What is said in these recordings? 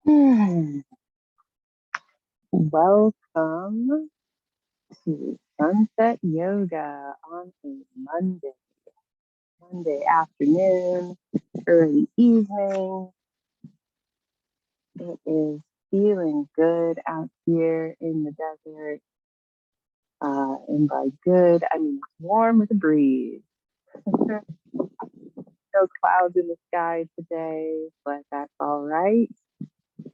Hmm. Welcome to Sunset Yoga on a Monday afternoon, early evening. It is feeling good out here in the desert. And by good, I mean it's warm with a breeze. No clouds in the sky today, but that's all right.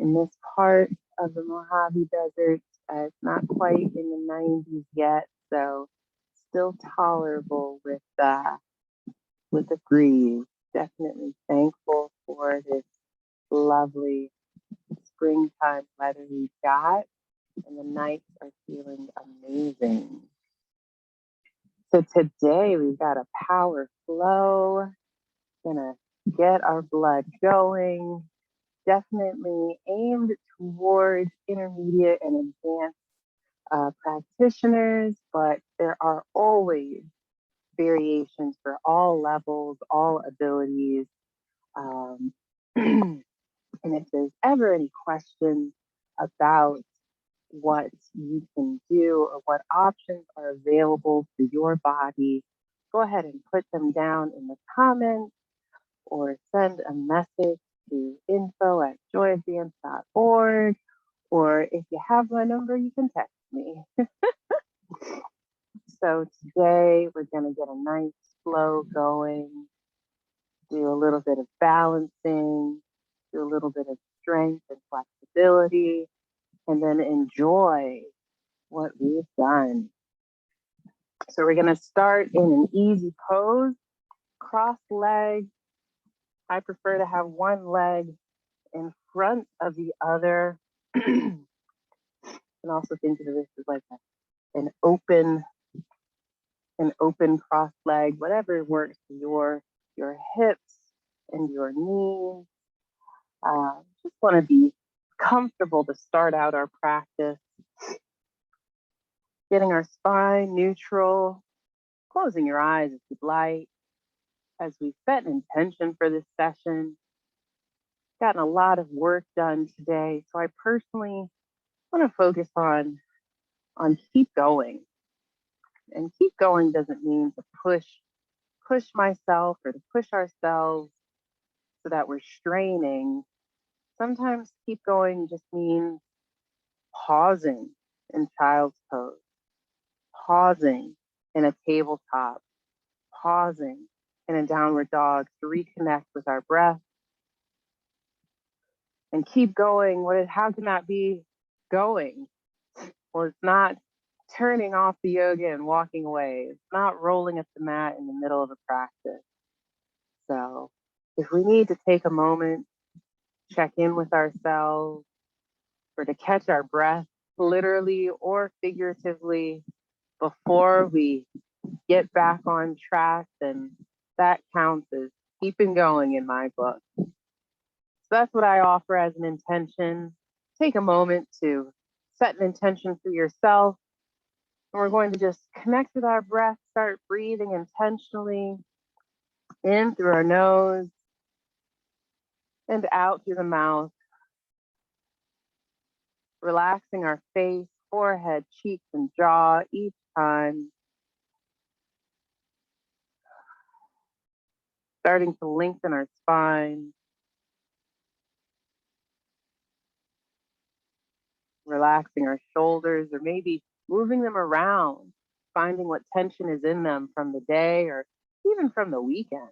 In this part of the Mojave Desert, it's not quite in the 90s yet, so still tolerable with the breeze. Definitely thankful for this lovely springtime weather we've got, and the nights are feeling amazing. So today we've got a power flow, gonna get our blood going, definitely aimed towards intermediate and advanced practitioners, but there are always variations for all levels, all abilities. Um, and if there's ever any questions about what you can do or what options are available for your body, go ahead and put them down in the comments or send a message to info@joyofdance.org. Or if you have my number, you can text me. So today we're going to get a nice flow going, do a little bit of balancing, do a little bit of strength and flexibility, and then enjoy what we've done. So we're going to start in an easy pose, cross legs. I prefer to have one leg in front of the other. And also think of this as like an open cross leg, whatever works for your hips and your knees. Just want to be comfortable to start out our practice. Getting our spine neutral, closing your eyes if you'd like, as we set an intention for this session. Gotten a lot of work done today, so I personally want to focus on keep going. And keep going doesn't mean to push myself or to push ourselves so that we're straining. Sometimes keep going just means pausing in child's pose, pausing in a tabletop, pausing in a downward dog to reconnect with our breath and keep going. How can that be going? Well, it's not turning off the yoga and walking away. It's not rolling up the mat in the middle of a practice. So if we need to take a moment, check in with ourselves, or to catch our breath, literally or figuratively, before we get back on track, then that counts as keeping going in my book. So that's what I offer as an intention. Take a moment to set an intention for yourself. And we're going to just connect with our breath, start breathing intentionally in through our nose and out through the mouth, relaxing our face, forehead, cheeks, and jaw each time. Starting to lengthen our spine, relaxing our shoulders, or maybe moving them around, finding what tension is in them from the day or even from the weekend.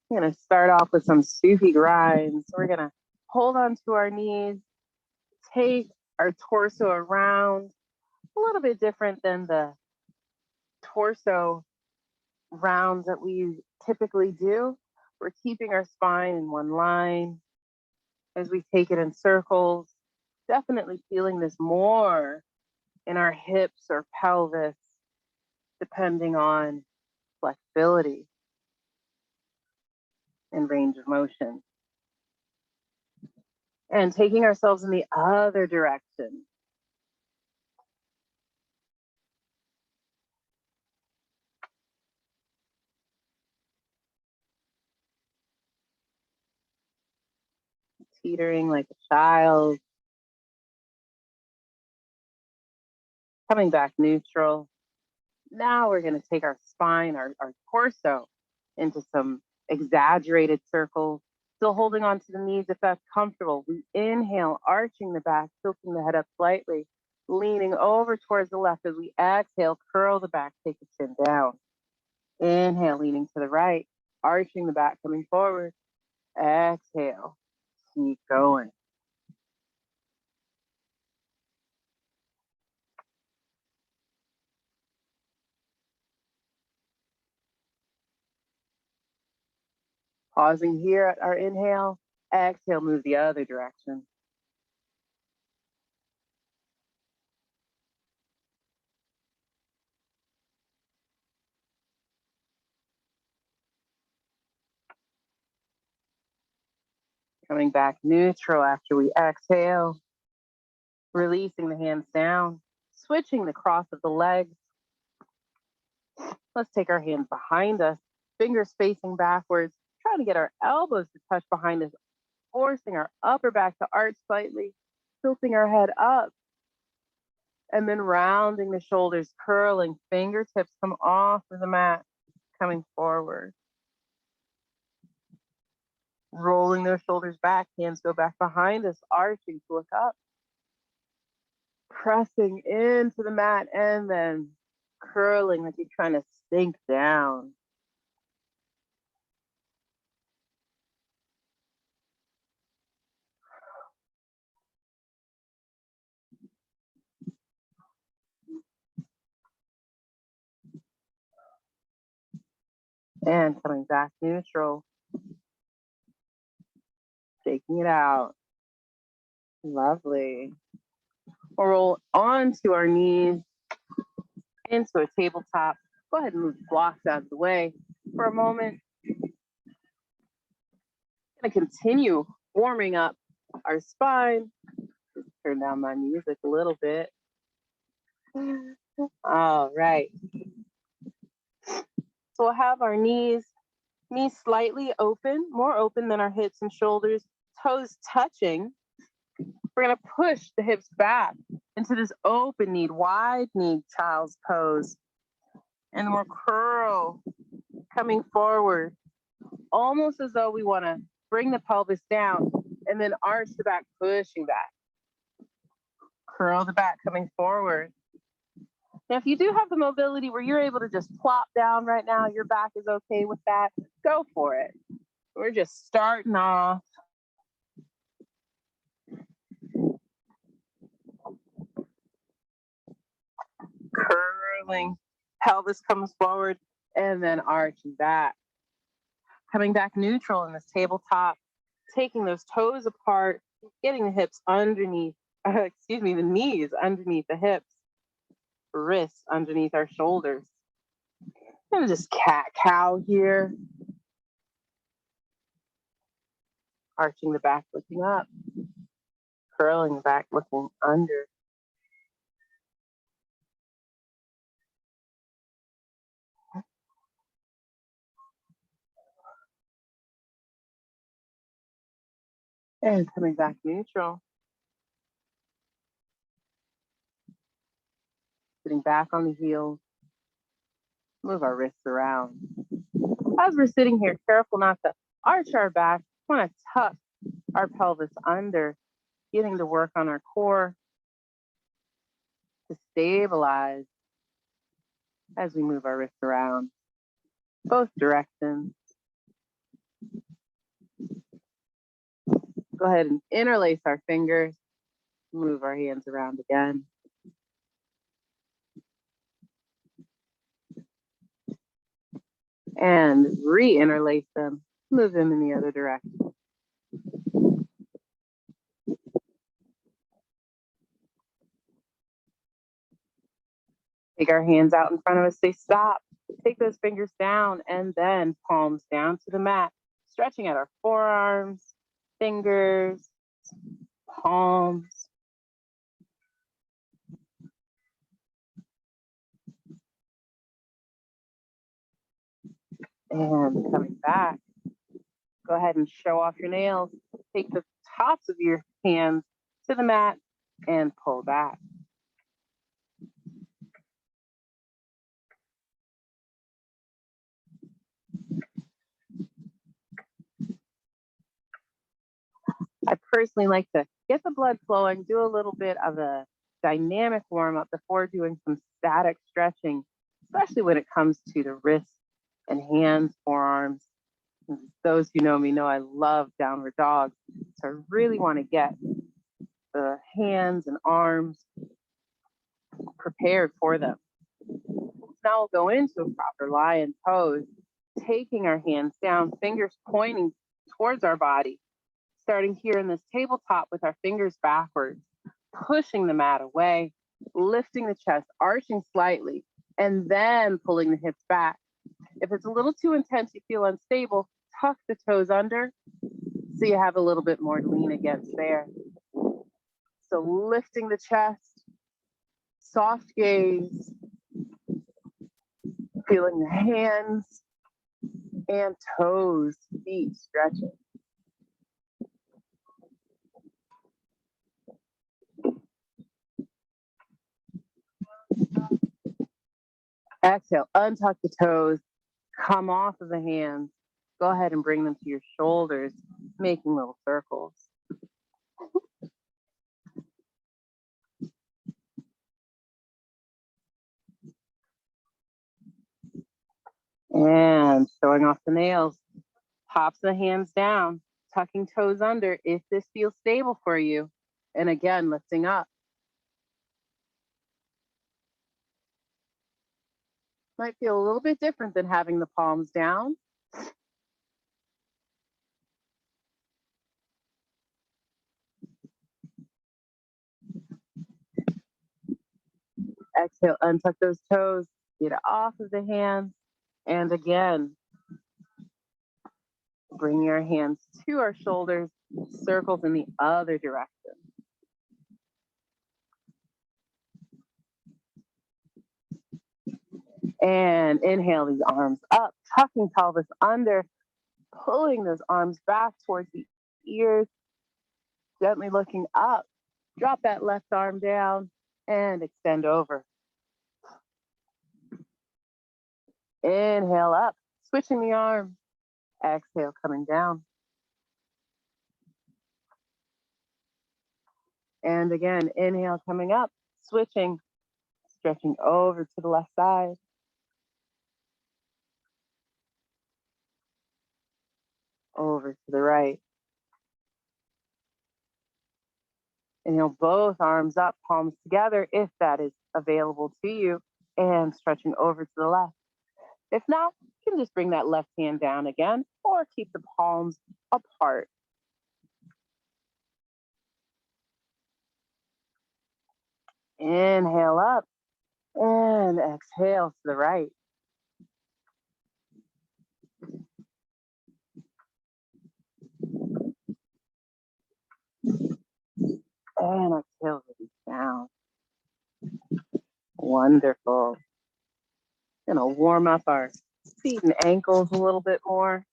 I'm going to start off with some Sufi grinds. We're going to hold onto our knees, take our torso around, a little bit different than the torso rounds that we typically do. We're keeping our spine in one line as we take it in circles. Definitely feeling this more in our hips or pelvis, depending on flexibility and range of motion. And taking ourselves in the other direction. teetering like a child, coming back neutral. Now we're going to take our spine, our torso, into some exaggerated circles, still holding on to the knees if that's comfortable. We inhale, arching the back, tilting the head up slightly, leaning over towards the left. As we exhale, curl the back, take the chin down. Inhale, leaning to the right, arching the back, coming forward. Exhale, keep going. Pausing here at our inhale, exhale, move the other direction. Coming back neutral after we exhale, releasing the hands down, switching the cross of the legs. Let's take our hands behind us, fingers facing backwards, trying to get our elbows to touch behind us, forcing our upper back to arch slightly, tilting our head up, and then rounding the shoulders, curling, fingertips come off of the mat, coming forward. Rolling those shoulders back, hands go back behind us, arching to look up. Pressing into the mat and then curling like you're trying to sink down. And coming back neutral. Shaking it out. Lovely. We'll roll onto our knees into a tabletop. Go ahead and move the blocks out of the way for a moment. Gonna continue warming up our spine. Just turn down my music a little bit. All right. So we'll have our knees slightly open, more open than our hips and shoulders, toes touching. We're gonna push the hips back into this open kneed, wide kneed child's pose. And then we'll curl, coming forward, almost as though we wanna bring the pelvis down and then arch the back, pushing back. Curl the back, coming forward. Now, if you do have the mobility where you're able to just plop down right now, your back is okay with that, go for it. We're just starting off. Curling, pelvis comes forward, and then arching back. Coming back neutral in this tabletop, taking those toes apart, getting the hips underneath, the knees underneath the hips, wrists underneath our shoulders. I'm gonna just cat-cow here. Arching the back, looking up. Curling the back, looking under. And coming back neutral. Sitting back on the heels. Move our wrists around. As we're sitting here, careful not to arch our back. We want to tuck our pelvis under, getting to work on our core to stabilize as we move our wrists around, both directions. Go ahead and interlace our fingers, move our hands around again. And re-interlace them, move them in the other direction. Take our hands out in front of us, say stop. Take those fingers down and then palms down to the mat, stretching out our forearms, fingers, palms. And coming back, go ahead and show off your nails. Take the tops of your hands to the mat and pull back. I personally like to get the blood flowing, do a little bit of a dynamic warm up before doing some static stretching, especially when it comes to the wrists and hands, forearms. Those who know me know I love downward dogs. So I really want to get the hands and arms prepared for them. Now we'll go into a proper lion pose, taking our hands down, fingers pointing towards our body, starting here in this tabletop with our fingers backwards, pushing the mat away, lifting the chest, arching slightly, and then pulling the hips back. If it's a little too intense, you feel unstable, tuck the toes under so you have a little bit more to lean against there. So lifting the chest, soft gaze, feeling the hands and toes, feet stretching. Exhale, untuck the toes, come off of the hands. Go ahead and bring them to your shoulders, making little circles. And showing off the nails. Tops of the hands down, tucking toes under if this feels stable for you. And again, lifting up. Might feel a little bit different than having the palms down. Exhale, untuck those toes, get off of the hands. And again, bring your hands to our shoulders, circles in the other direction. And inhale these arms up, tucking pelvis under, pulling those arms back towards the ears, gently looking up. Drop that left arm down and extend over. Inhale up, switching the arm. Exhale, coming down. And again, inhale, coming up, switching, stretching over to the left side. Over to the right. Inhale, both arms up, palms together, if that is available to you, and stretching over to the left. If not, you can just bring that left hand down again, or keep the palms apart. Inhale up, and exhale to the right. And exhale, release down. Wonderful. Gonna warm up our feet and ankles a little bit more.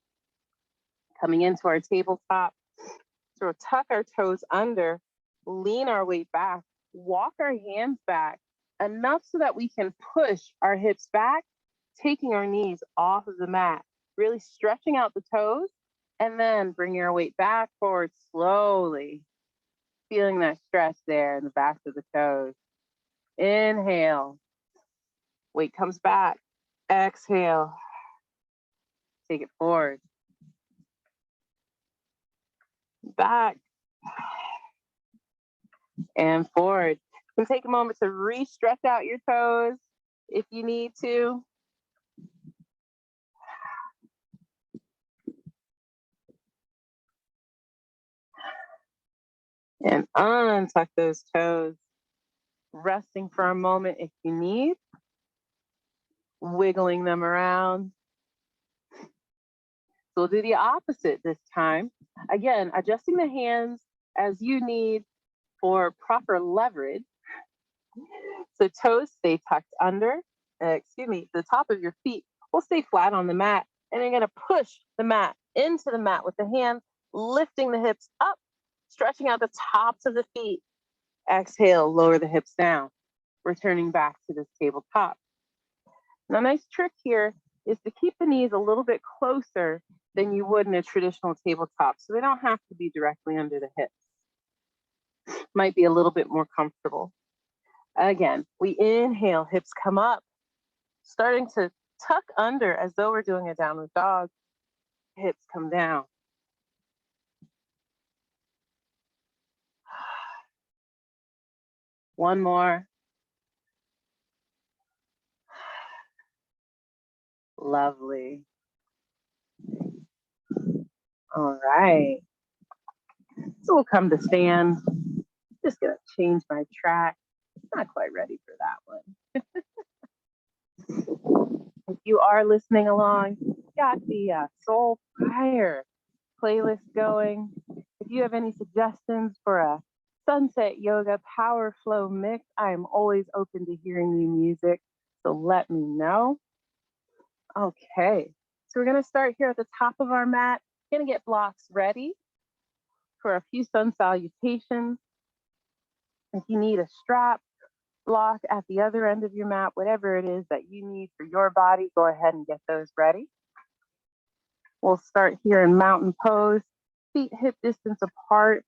Coming into our tabletop. So we'll tuck our toes under, lean our weight back, walk our hands back enough so that we can push our hips back, taking our knees off of the mat, really stretching out the toes, and then bringing our weight back forward slowly, feeling that stretch there in the backs of the toes. Inhale, weight comes back. Exhale, take it forward. Back and forward. You can take a moment to re-stretch out your toes if you need to. And untuck those toes, resting for a moment if you need, wiggling them around. So we'll do the opposite this time. Again, adjusting the hands as you need for proper leverage. So toes stay tucked under, the top of your feet will stay flat on the mat. And you're gonna push the mat into the mat with the hands, lifting the hips up Stretching out the tops of the feet. Exhale, lower the hips down. Returning back to this tabletop. Now, a nice trick here is to keep the knees a little bit closer than you would in a traditional tabletop, so they don't have to be directly under the hips. Might be a little bit more comfortable. Again, we inhale, hips come up, starting to tuck under as though we're doing a downward dog. Hips come down. One more. Lovely. All right. So we'll come to stand. Just gonna change my track. Not quite ready for that one. If you are listening along, got the Soul Fire playlist going. If you have any suggestions for a sunset yoga power flow mix, I am always open to hearing new music. So let me know. Okay, so we're gonna start here at the top of our mat. Gonna get blocks ready for a few sun salutations. If you need a strap block at the other end of your mat, whatever it is that you need for your body, go ahead and get those ready. We'll start here in mountain pose, feet hip distance apart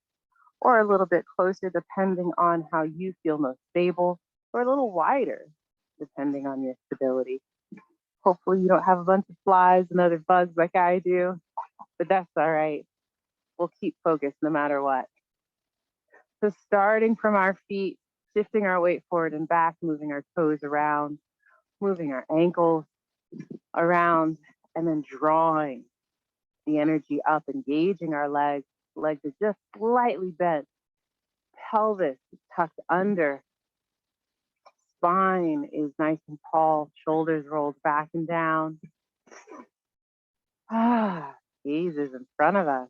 or a little bit closer depending on how you feel most stable, or a little wider depending on your stability. Hopefully you don't have a bunch of flies and other bugs like I do, but that's all right. We'll keep focused no matter what. So starting from our feet, shifting our weight forward and back, moving our toes around, moving our ankles around, and then drawing the energy up, engaging our legs. Legs are just slightly bent. Pelvis is tucked under. Spine is nice and tall. Shoulders rolled back and down. Gaze is in front of us.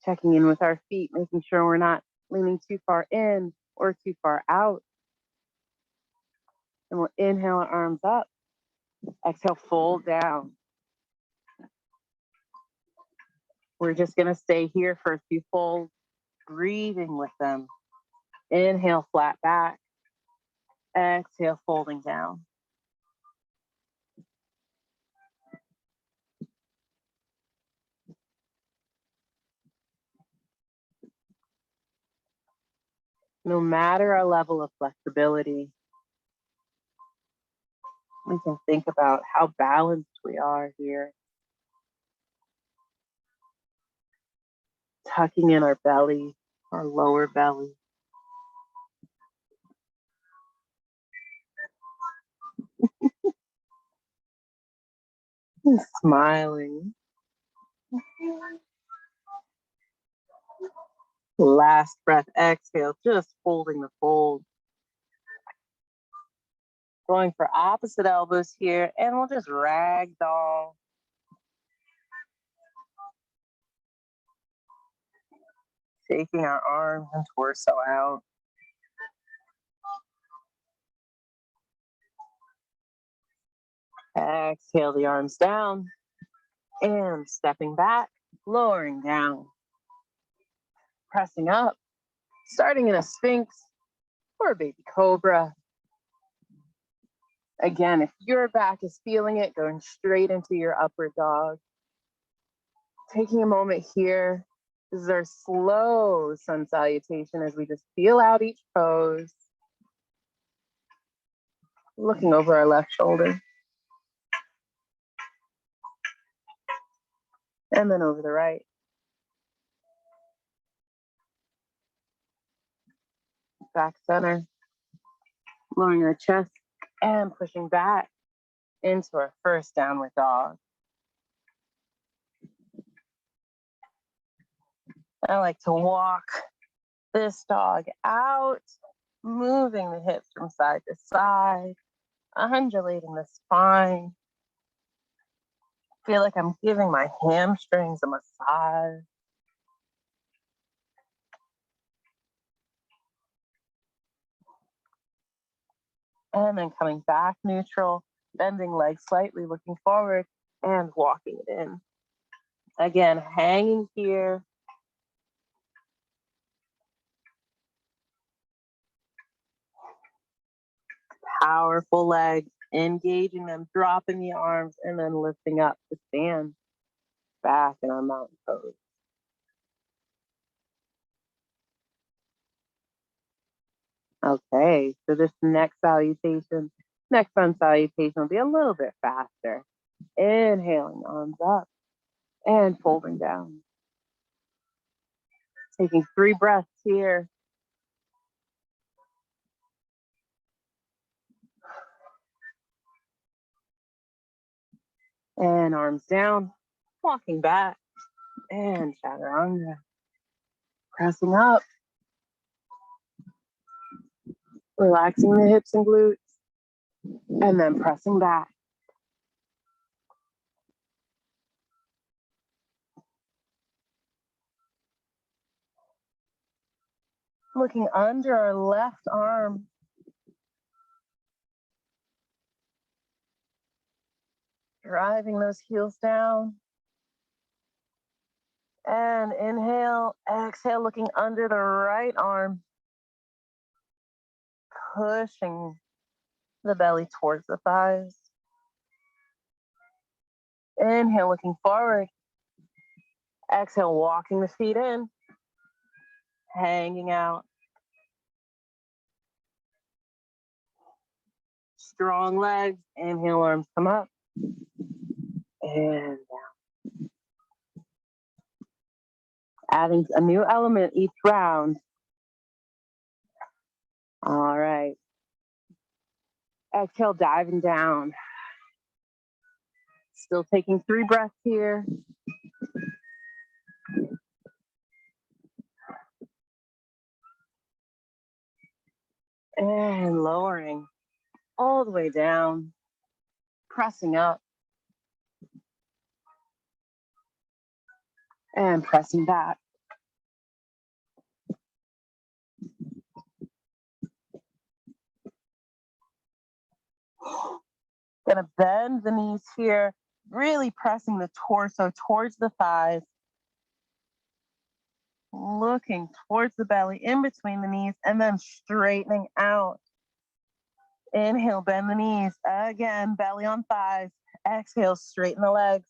Checking in with our feet, making sure we're not leaning too far in or too far out. And we'll inhale our arms up. Exhale, fold down. We're just gonna stay here for a few folds, breathing with them. Inhale, flat back. Exhale, folding down. No matter our level of flexibility, we can think about how balanced we are here. Tucking in our belly, our lower belly. And smiling. Last breath, exhale, just holding the fold. Going for opposite elbows here, and we'll just ragdoll. Shaking our arms and torso out. Exhale the arms down, and stepping back, lowering down. Pressing up, starting in a Sphinx or a baby cobra. Again, if your back is feeling it, going straight into your upward dog. Taking a moment here. This is our slow sun salutation as we just feel out each pose. Looking over our left shoulder. And then over the right. Back center. Lowering our chest and pushing back into our first downward dog. I like to walk this dog out, moving the hips from side to side, undulating the spine. Feel like I'm giving my hamstrings a massage. And then coming back neutral, bending legs slightly, looking forward, and walking it in. Again, hanging here. Powerful legs, engaging them, dropping the arms, and then lifting up to stand back in our mountain pose. Okay, so this next sun salutation will be a little bit faster. Inhaling, arms up, and folding down. Taking 3 breaths here. And arms down, walking back, and chaturanga. Pressing up, relaxing the hips and glutes, and then pressing back. Looking under our left arm. Driving those heels down. And inhale, exhale, looking under the right arm. Pushing the belly towards the thighs. Inhale, looking forward. Exhale, walking the feet in. Hanging out. Strong legs. Inhale, arms come up. And down. Adding a new element each round. All right. Exhale, diving down. Still taking 3 breaths here. And lowering all the way down. Pressing up. And pressing back. Gonna bend the knees here, really pressing the torso towards the thighs. Looking towards the belly, in between the knees, and then straightening out. Inhale, bend the knees. Again, belly on thighs. Exhale, straighten the legs.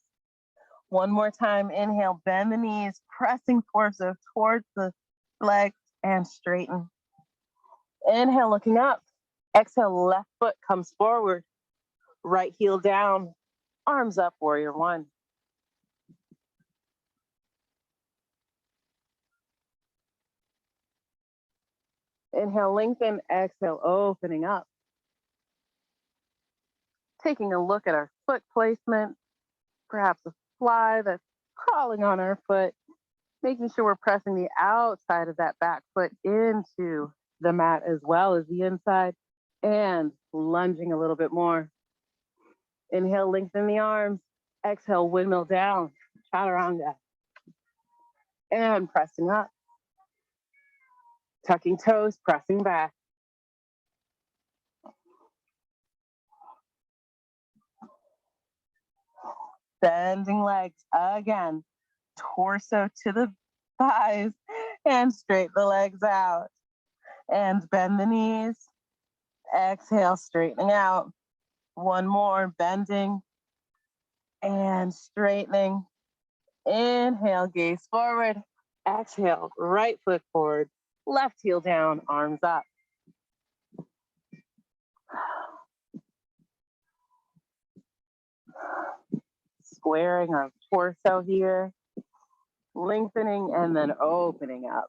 One more time. Inhale, bend the knees, pressing torso towards the legs, and straighten. Inhale, looking up. Exhale, left foot comes forward. Right heel down. Arms up, warrior one. Inhale, lengthen. Exhale, opening up. Taking a look at our foot placement, perhaps a fly that's crawling on our foot, making sure we're pressing the outside of that back foot into the mat as well as the inside, and lunging a little bit more. Inhale, lengthen the arms. Exhale, windmill down, chaturanga. And pressing up. Tucking toes, pressing back. Bending legs again. Torso to the thighs and straighten the legs out. And bend the knees. Exhale, straightening out. One more, bending and straightening. Inhale, gaze forward. Exhale, right foot forward. Left heel down, arms up. Squaring our torso here. Lengthening and then opening up.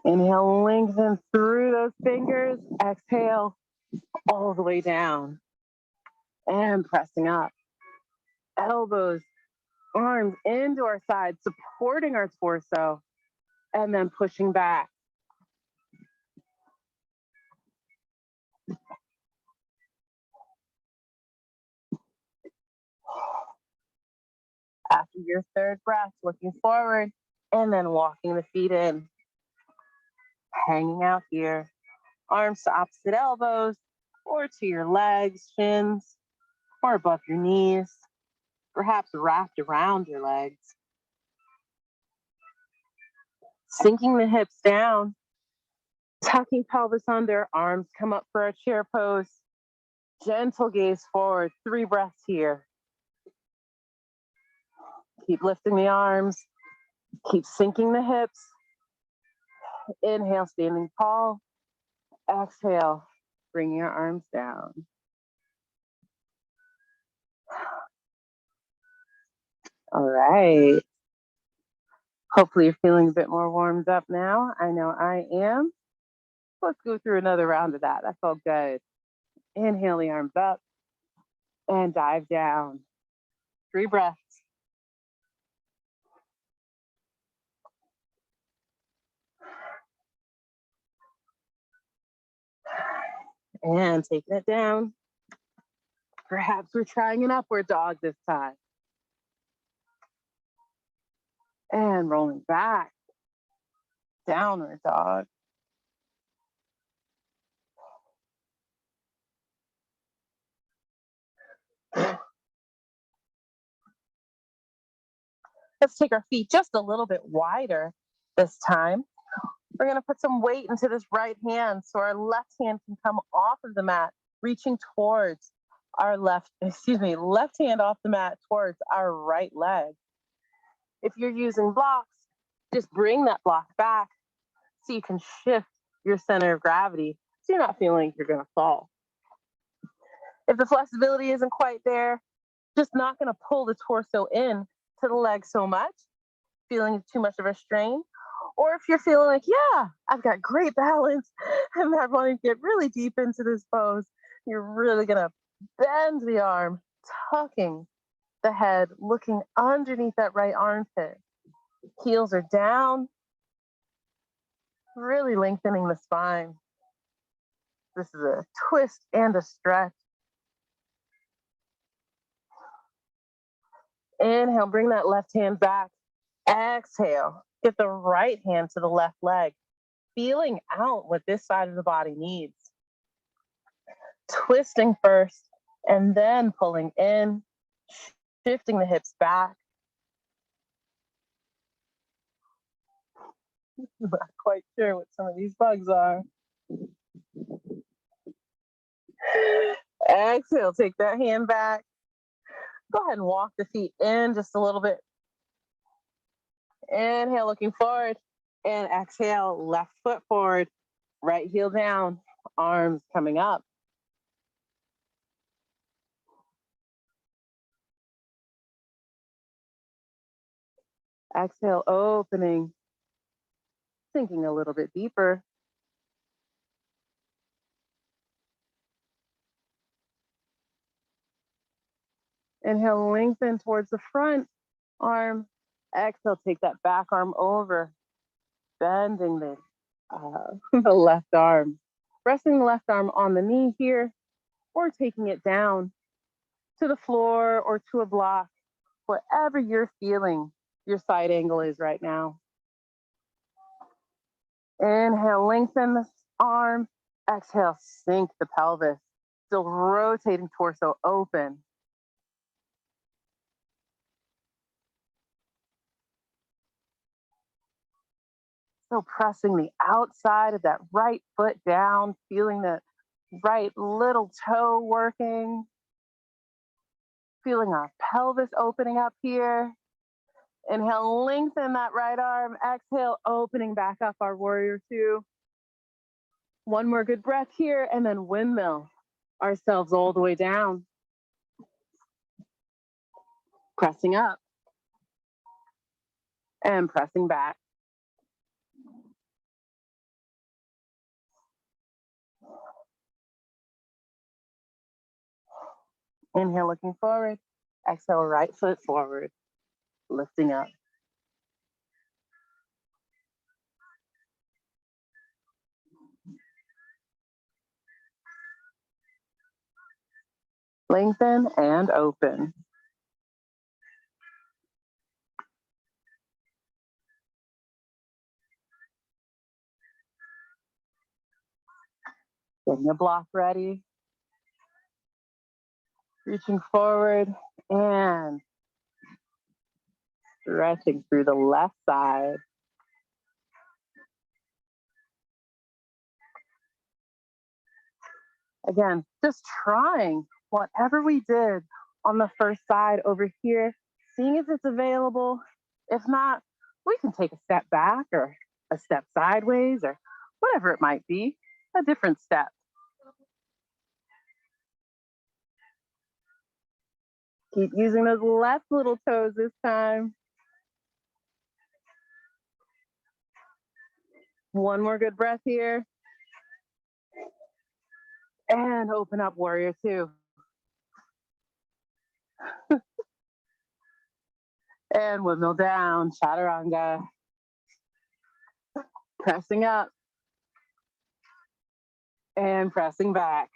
Inhale, lengthen through those fingers. Exhale, all the way down. And pressing up. Elbows, arms into our sides, supporting our torso. And then pushing back. After your third breath, looking forward. And then walking the feet in, hanging out here. Arms to opposite elbows or to your legs, shins, or above your knees, perhaps wrapped around your legs. Sinking the hips down, tucking pelvis under, arms come up for a chair pose. Gentle gaze forward, 3 breaths here. Keep lifting the arms, keep sinking the hips. Inhale, standing tall. Exhale, bring your arms down. All right. Hopefully you're feeling a bit more warmed up now. I know I am. Let's go through another round of that. That felt good. Inhale the arms up and dive down. 3 breaths. And taking it down. Perhaps we're trying an upward dog this time. And rolling back. Downward dog. Let's take our feet just a little bit wider this time. We're going to put some weight into this right hand so our left hand can come off of the mat, reaching towards our left hand off the mat towards our right leg. If you're using blocks, just bring that block back so you can shift your center of gravity so you're not feeling like you're going to fall. If the flexibility isn't quite there, just not going to pull the torso in to the leg so much, feeling too much of a strain. Or if you're feeling like, yeah, I've got great balance and I want to get really deep into this pose, you're really going to bend the arm, tucking the head, looking underneath that right armpit. Heels are down, really lengthening the spine. This is a twist and a stretch. Inhale, bring that left hand back. Exhale, get the right hand to the left leg, feeling out what this side of the body needs. Twisting first and then pulling in, shifting the hips back. I'm not quite sure what some of these bugs are. Exhale, take that hand back. Go ahead and walk the feet in just a little bit. Inhale, looking forward. And exhale, left foot forward, right heel down, arms coming up. Exhale, opening, sinking a little bit deeper. Inhale, lengthen towards the front arm. Exhale, take that back arm over, bending the, the left arm. Resting the left arm on the knee here, or taking it down to the floor or to a block, wherever you're feeling your side angle is right now. Inhale, lengthen the arm. Exhale, sink the pelvis. Still rotating torso open. So pressing the outside of that right foot down, feeling that right little toe working. Feeling our pelvis opening up here. Inhale, lengthen that right arm. Exhale, opening back up our warrior 2. One more good breath here, and then windmill ourselves all the way down. Pressing up. And pressing back. Inhale, looking forward. Exhale, right foot forward, lifting up. Lengthen and open. Getting a block ready. Reaching forward and stretching through the left side. Again, just trying whatever we did on the first side over here, seeing if it's available. If not, we can take a step back or a step sideways or whatever it might be, a different step. Keep using those left little toes this time. One more good breath here. And open up, warrior two. And windmill down, chaturanga. Pressing up. And pressing back.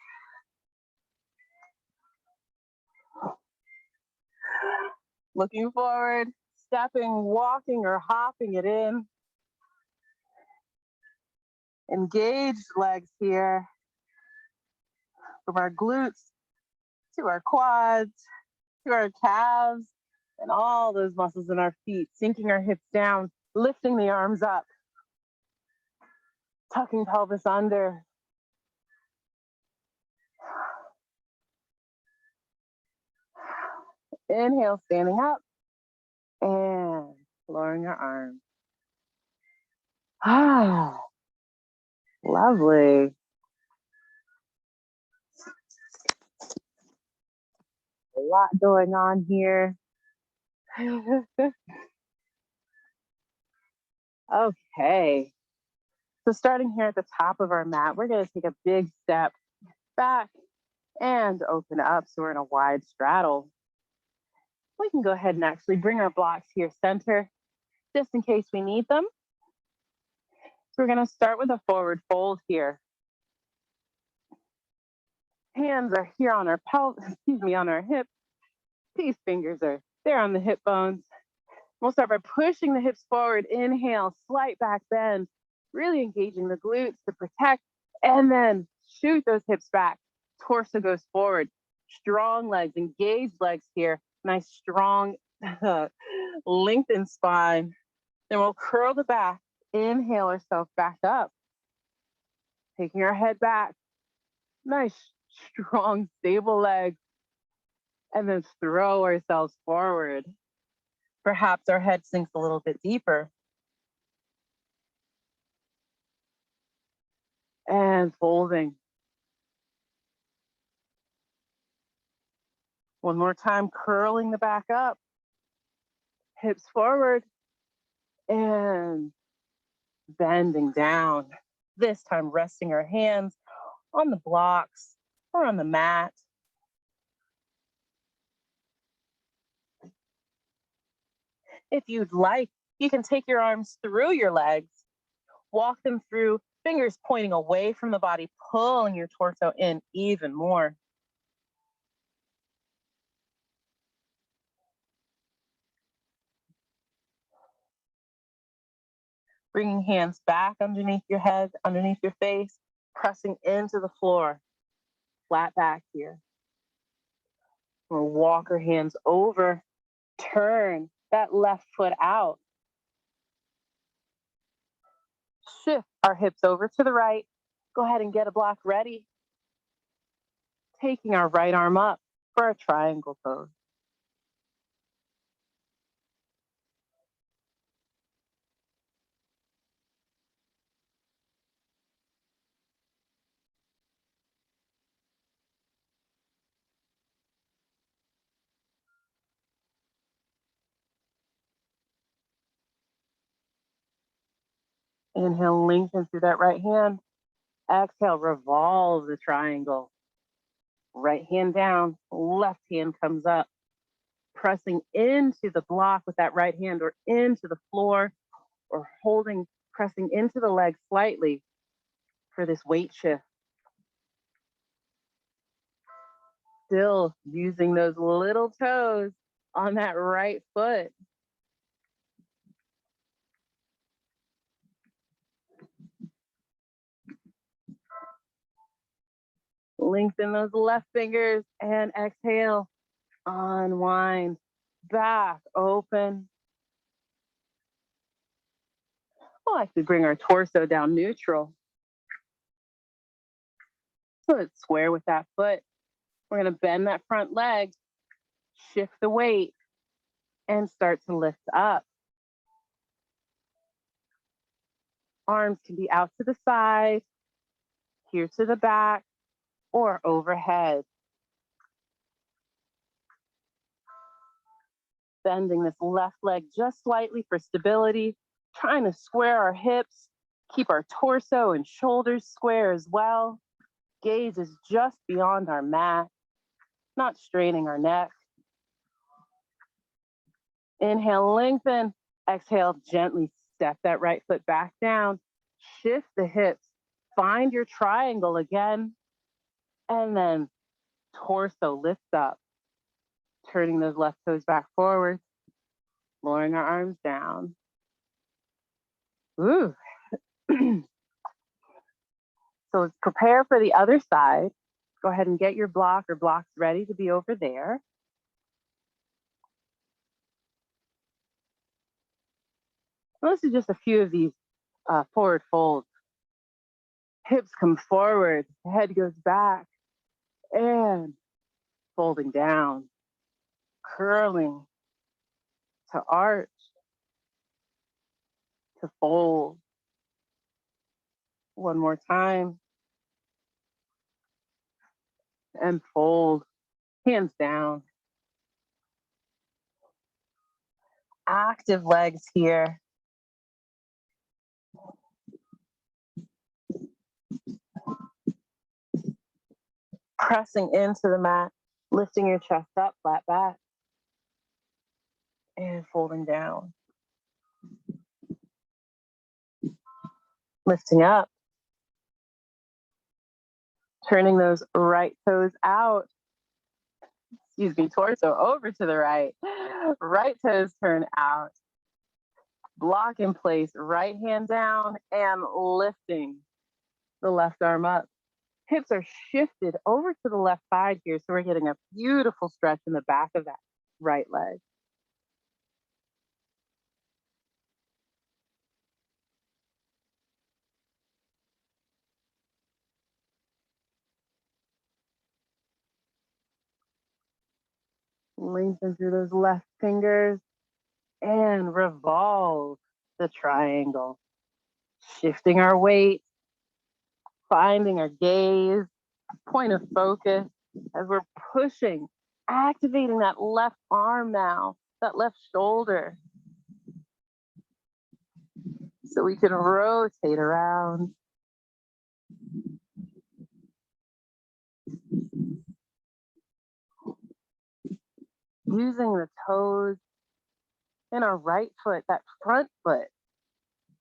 Looking forward, stepping, walking, or hopping it in. Engaged legs here. From our glutes to our quads, to our calves, and all those muscles in our feet, sinking our hips down, lifting the arms up, tucking pelvis under. Inhale, standing up, and lowering our arms. Ah, lovely. A lot going on here. Okay. So starting here at the top of our mat, we're going to take a big step back and open up so we're in a wide straddle. We can go ahead and actually bring our blocks here center just in case we need them. So we're going to start with a forward fold here. Hands are here on our on our hips. These fingers are there on the hip bones. We'll start by pushing the hips forward. Inhale, slight back bend, really engaging the glutes to protect, and then shoot those hips back. Torso goes forward. Strong legs, engaged legs here. Nice, strong, lengthened spine. Then we'll curl the back. Inhale ourselves back up. Taking our head back. Nice, strong, stable legs. And then throw ourselves forward. Perhaps our head sinks a little bit deeper. And folding. One more time, curling the back up. Hips forward. And bending down. This time resting our hands on the blocks or on the mat. If you'd like, you can take your arms through your legs, walk them through, fingers pointing away from the body, pulling your torso in even more. Bringing hands back underneath your head, underneath your face, pressing into the floor, flat back here. We'll walk our hands over, turn that left foot out. Shift our hips over to the right. Go ahead and get a block ready. Taking our right arm up for a triangle pose. Inhale, lengthen through that right hand. Exhale, revolve the triangle. Right hand down, left hand comes up. Pressing into the block with that right hand or into the floor or holding, pressing into the leg slightly for this weight shift. Still using those little toes on that right foot. Lengthen those left fingers and exhale. Unwind. Back open. I like to bring our torso down neutral. So let's square with that foot. We're going to bend that front leg, shift the weight, and start to lift up. Arms can be out to the side, here to the back, or overhead. Bending this left leg just slightly for stability, trying to square our hips, keep our torso and shoulders square as well. Gaze is just beyond our mat, not straining our neck. Inhale, lengthen. Exhale, gently step that right foot back down. Shift the hips. Find your triangle again. And then torso lifts up. Turning those left toes back forward. Lowering our arms down. Ooh. So let's prepare for the other side. Go ahead and get your block or blocks ready to be over there. This is just a few of these forward folds. Hips come forward, head goes back, and folding down, curling to arch, to fold. One more time. And fold, hands down. Active legs here. Pressing into the mat, lifting your chest up, flat back, and folding down. Lifting up, turning those right toes out. Excuse me, torso over to the right. Right toes turn out. Block in place, right hand down, and lifting the left arm up. Hips are shifted over to the left side here, so we're getting a beautiful stretch in the back of that right leg. Lengthen through those left fingers and revolve the triangle. Shifting our weight, finding our gaze, point of focus as we're pushing, activating that left arm now, that left shoulder. So we can rotate around. Using the toes in our right foot, that front foot.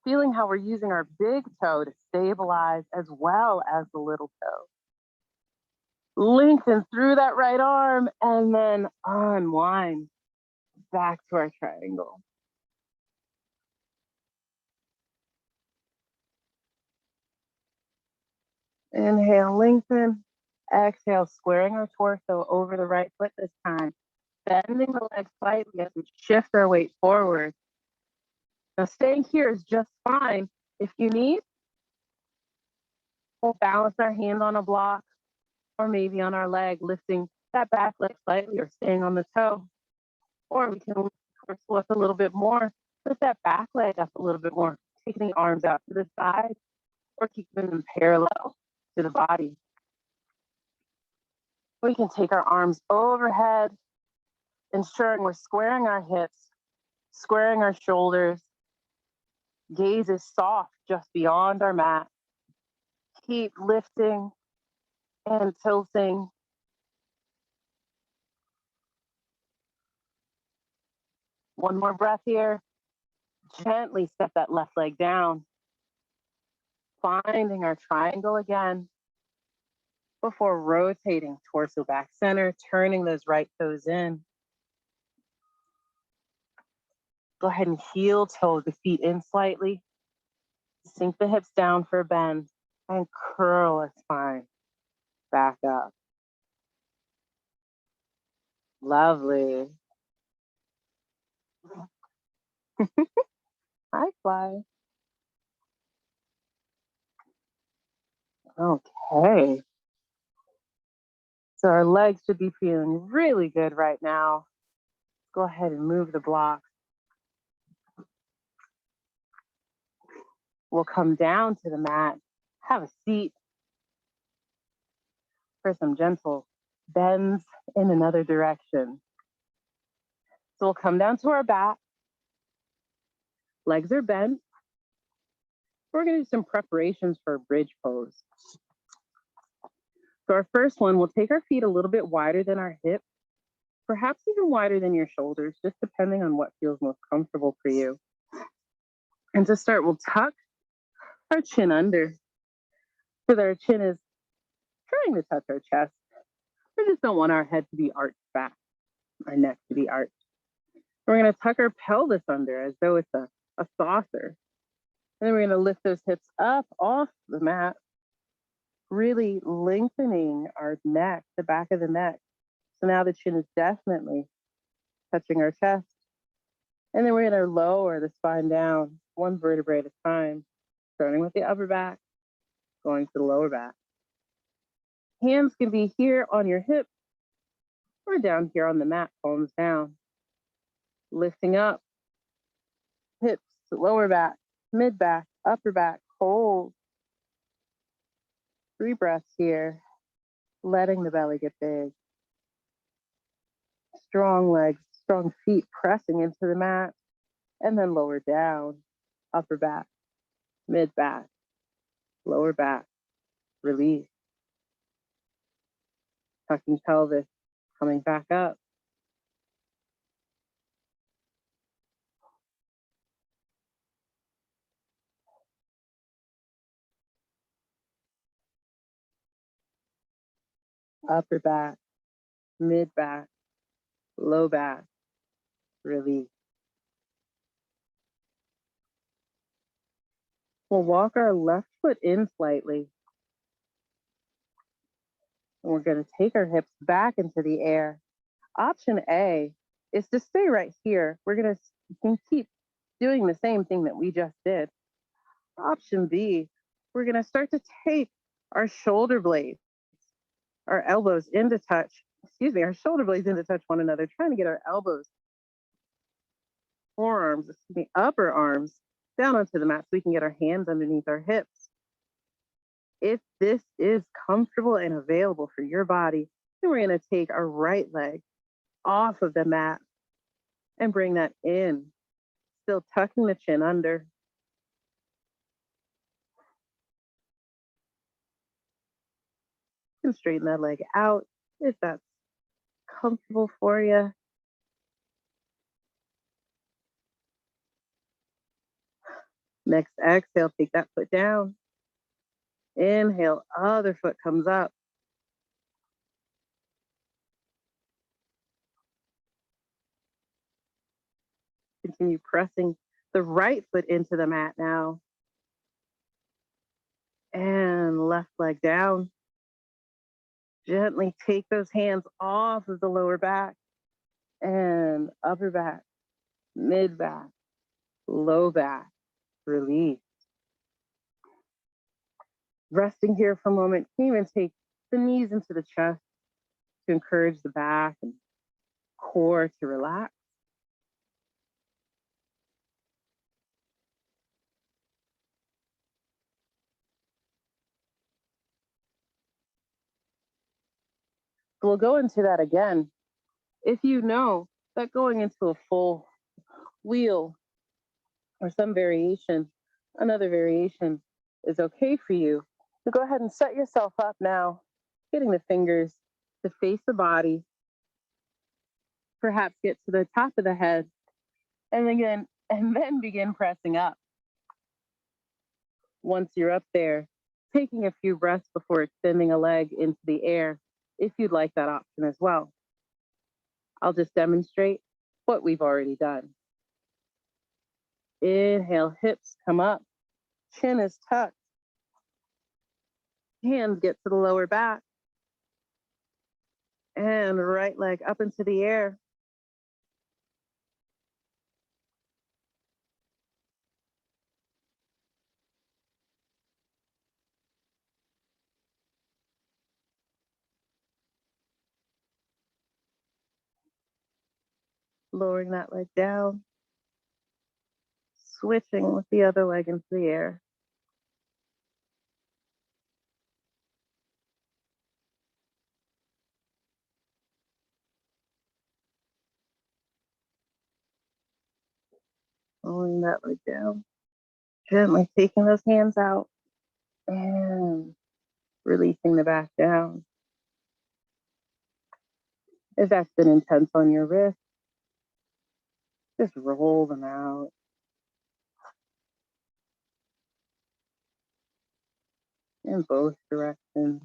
Feeling how we're using our big toe to stabilize as well as the little toe. Lengthen through that right arm and then unwind back to our triangle. Inhale, lengthen. Exhale, squaring our torso over the right foot this time. Bending the leg slightly as we shift our weight forward. Now staying here is just fine. If you need, we'll balance our hand on a block or maybe on our leg, lifting that back leg slightly or staying on the toe. Or we can lift the torso up a little bit more, lift that back leg up a little bit more, taking the arms out to the side or keeping them parallel to the body. We can take our arms overhead, ensuring we're squaring our hips, squaring our shoulders. Gaze is soft just beyond our mat. Keep lifting and tilting. One more breath here. Gently step that left leg down. Finding our triangle again before rotating torso back center, turning those right toes in. Go ahead and heel toe the feet in slightly. Sink the hips down for a bend and curl our spine back up. Lovely. Hi, Fly. Okay. So our legs should be feeling really good right now. Go ahead and move the blocks. We'll come down to the mat, have a seat for some gentle bends in another direction. So we'll come down to our back. Legs are bent. We're going to do some preparations for a bridge pose. So our first one, we'll take our feet a little bit wider than our hips, perhaps even wider than your shoulders, just depending on what feels most comfortable for you. And to start, we'll tuck our chin under so that our chin is trying to touch our chest. We just don't want our head to be arched back, our neck to be arched. We're going to tuck our pelvis under as though it's a saucer. And then we're going to lift those hips up off the mat, really lengthening our neck, the back of the neck. So now the chin is definitely touching our chest. And then we're going to lower the spine down, one vertebrae at a time, starting with the upper back, going to the lower back. Hands can be here on your hips or down here on the mat, palms down. Lifting up, hips, lower back, mid back, upper back, hold. 3 breaths here, letting the belly get big. Strong legs, strong feet pressing into the mat, and then lower down, upper back, mid back, lower back, release. Tucking pelvis, coming back up. Upper back, mid back, low back, release. We'll walk our left foot in slightly. And we're going to take our hips back into the air. Option A is to stay right here. You can keep doing the same thing that we just did. Option B, we're going to start to take our shoulder blades, our elbows into touch, our shoulder blades into touch one another, trying to get our elbows, upper arms down onto the mat so we can get our hands underneath our hips. If this is comfortable and available for your body, then we're going to take our right leg off of the mat and bring that in, still tucking the chin under. You can straighten that leg out if that's comfortable for you. Next exhale, take that foot down. Inhale, other foot comes up. Continue pressing the right foot into the mat now. And left leg down. Gently take those hands off of the lower back and upper back, mid back, low back, release. Resting here for a moment, you can even take the knees into the chest to encourage the back and core to relax. We'll go into that again. If you know that going into a full wheel or some variation, another variation is okay for you, so go ahead and set yourself up now, getting the fingers to face the body, perhaps get to the top of the head, and then begin pressing up. Once you're up there, taking a few breaths before extending a leg into the air, if you'd like that option as well. I'll just demonstrate what we've already done. Inhale, hips come up, chin is tucked, hands get to the lower back. And right leg up into the air. Lowering that leg down. Switching with the other leg into the air. Lowering that leg down. Gently taking those hands out and releasing the back down. If that's been intense on your wrist, just roll them out. In both directions.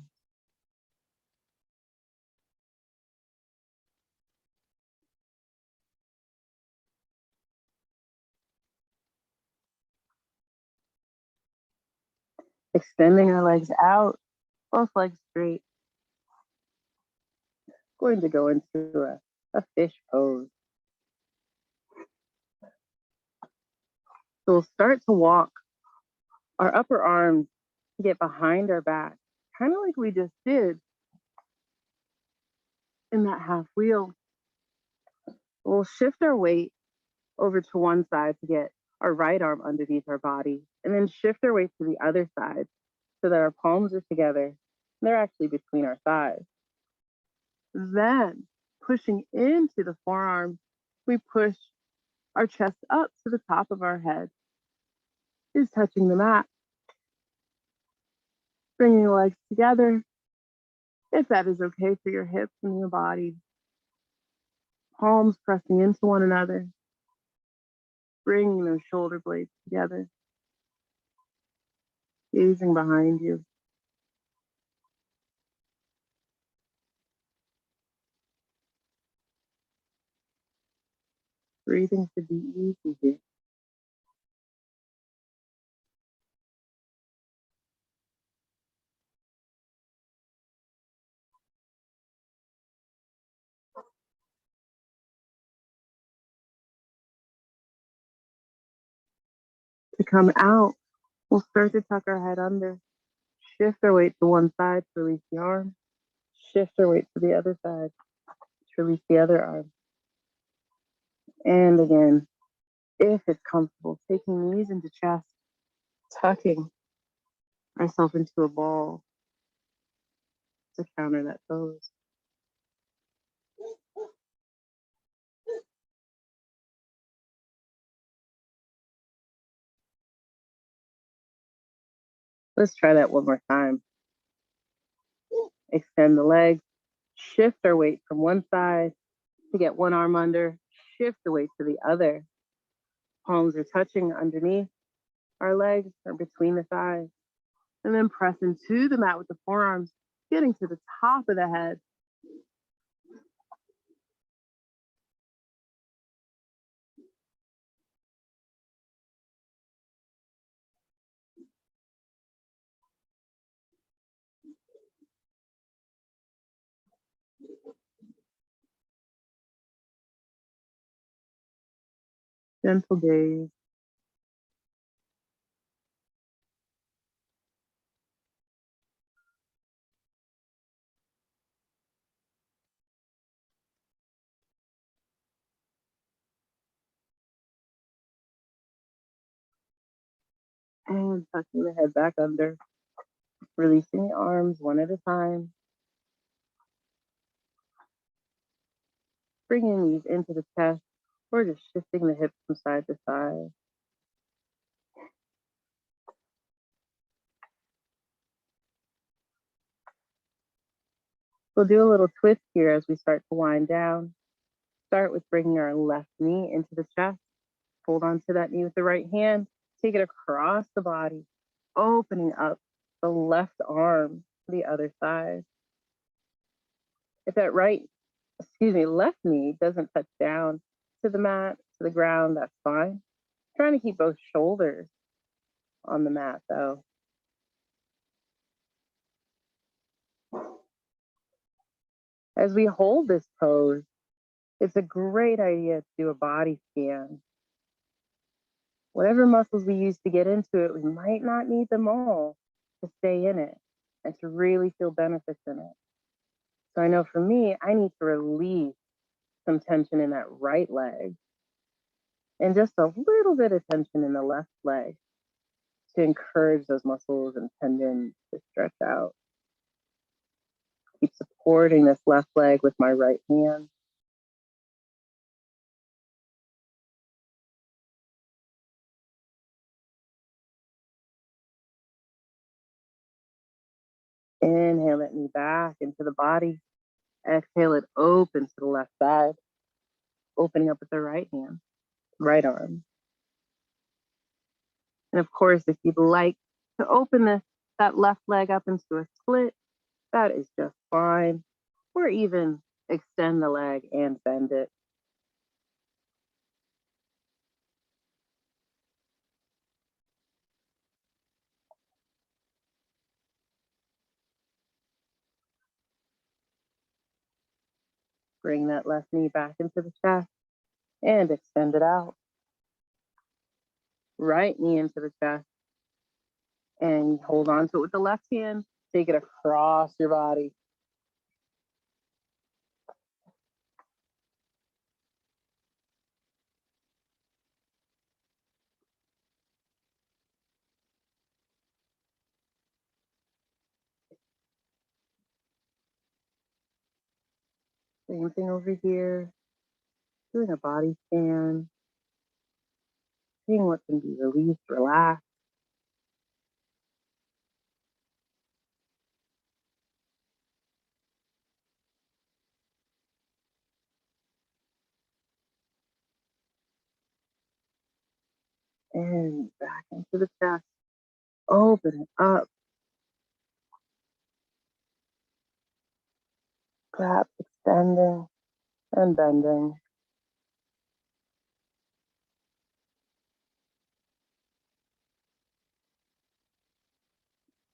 Extending our legs out, both legs straight. Going to go into a fish pose. So we'll start to walk our upper arms to get behind our back, kind of like we just did in that half wheel. We'll shift our weight over to one side to get our right arm underneath our body, and then shift our weight to the other side so that our palms are together. And they're actually between our thighs. Then, pushing into the forearms, we push our chest up to the top of our head, is touching the mat. Bringing the legs together, if that is okay for your hips and your body. Palms pressing into one another, bringing those shoulder blades together. Gazing behind you. Breathing should be easy here. To come out, we'll start to tuck our head under. Shift our weight to one side to release the arm. Shift our weight to the other side to release the other arm. And again, if it's comfortable, taking knees into chest, tucking ourselves into a ball to counter that pose. Let's try that one more time. Extend the legs, shift our weight from one side to get one arm under, shift the weight to the other. Palms are touching underneath our legs or between the thighs. And then press into the mat with the forearms, getting to the top of the head. Gentle gaze. And tucking the head back under, releasing the arms one at a time. Bringing these into the chest, or just shifting the hips from side to side. We'll do a little twist here as we start to wind down. Start with bringing our left knee into the chest. Hold on to that knee with the right hand. Take it across the body, opening up the left arm to the other side. If that left knee doesn't touch down to the mat, to the ground, that's fine. Trying to keep both shoulders on the mat though. As we hold this pose, it's a great idea to do a body scan. Whatever muscles we use to get into it, we might not need them all to stay in it and to really feel benefits in it. So I know for me, I need to release some tension in that right leg and just a little bit of tension in the left leg to encourage those muscles and tendons to stretch out. Keep supporting this left leg with my right hand. Inhale that knee back into the body. Exhale it open to the left side, opening up with the right hand, right arm. And of course, if you'd like to open that left leg up into a split, that is just fine. Or even extend the leg and bend it. Bring that left knee back into the chest and extend it out. Right knee into the chest and hold on to it with the left hand. Take it across your body. Same thing over here. Doing a body scan. Seeing what can be released, relaxed. And back into the chest. Open it up. Perhaps extending and bending.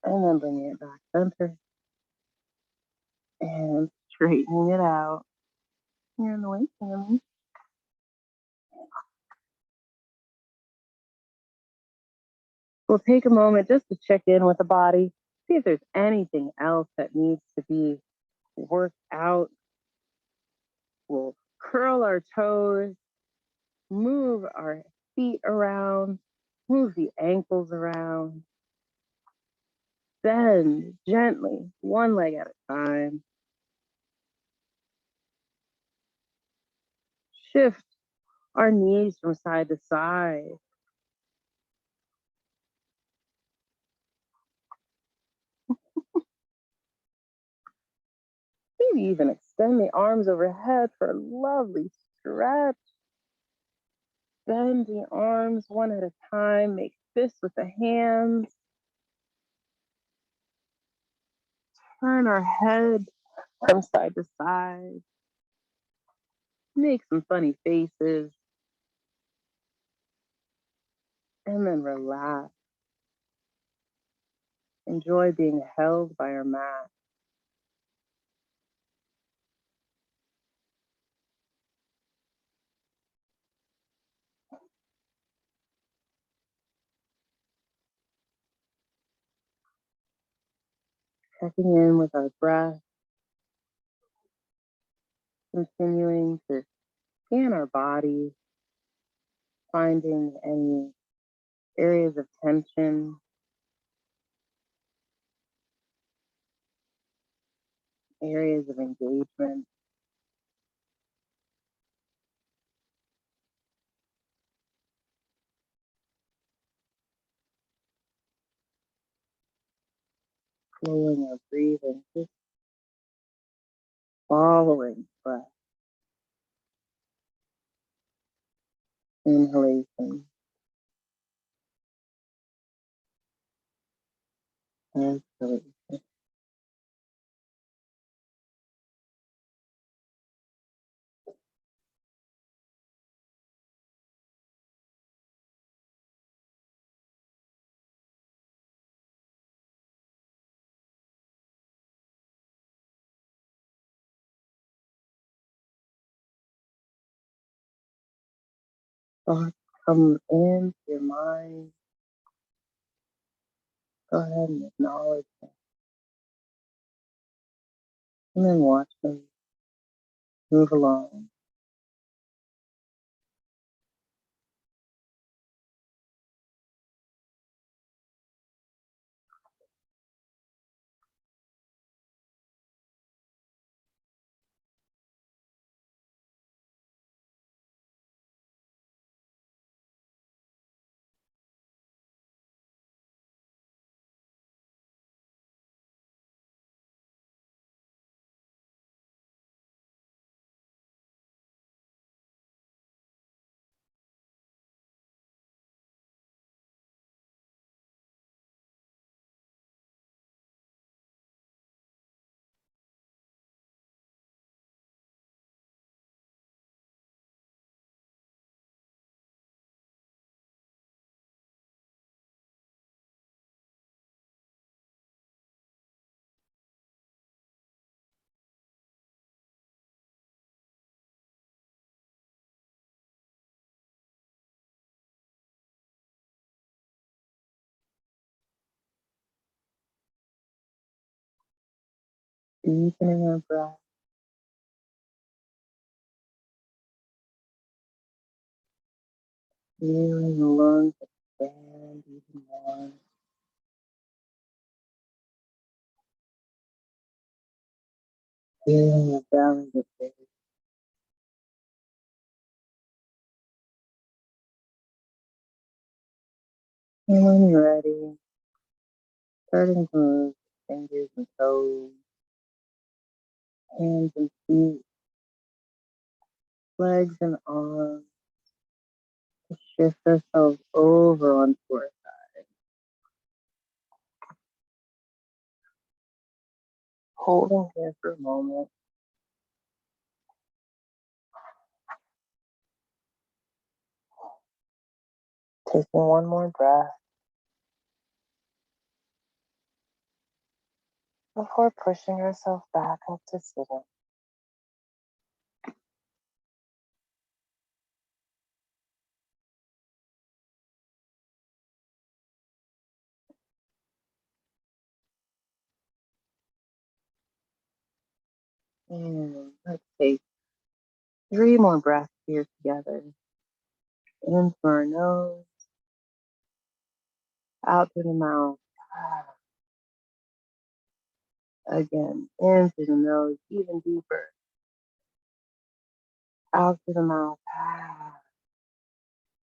And then bringing it back center. And straightening it out. Here in the way, family. We'll take a moment just to check in with the body. See if there's anything else that needs to be worked out. We'll curl our toes, move our feet around, move the ankles around, bend gently, one leg at a time. Shift our knees from side to side. Maybe even extend the arms overhead for a lovely stretch. Bend the arms one at a time. Make fists with the hands. Turn our head from side to side. Make some funny faces. And then relax. Enjoy being held by our mat. Checking in with our breath. Continuing to scan our body. Finding any areas of tension. Areas of engagement. Flowing our breathing. Just following breath. Inhalation. Exhalation. thoughts come into your mind, go ahead and acknowledge them. And then watch them move along. Deepening our breath. Feeling the lungs expand even more. Feeling the belly get big. And when you're ready, starting to move fingers and toes, hands and feet, legs and arms, to shift ourselves over onto our side. Holding here for a moment. Taking one more breath before pushing ourselves back up to sitting. And let's take 3 more breaths here together. In through our nose, out through the mouth. Again, in through the nose, even deeper. Out through the mouth.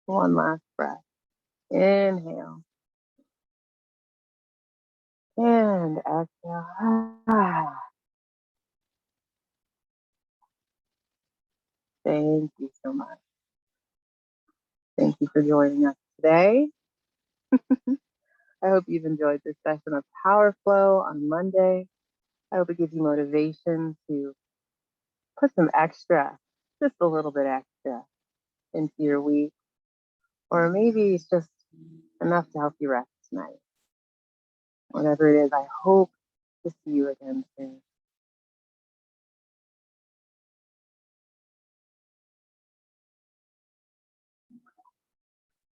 One last breath. Inhale. And exhale. Thank you so much. Thank you for joining us today. I hope you've enjoyed this session of Power Flow on Monday. I hope it gives you motivation to put some extra, just a little bit extra, into your week. Or maybe it's just enough to help you rest tonight. Whatever it is, I hope to see you again soon.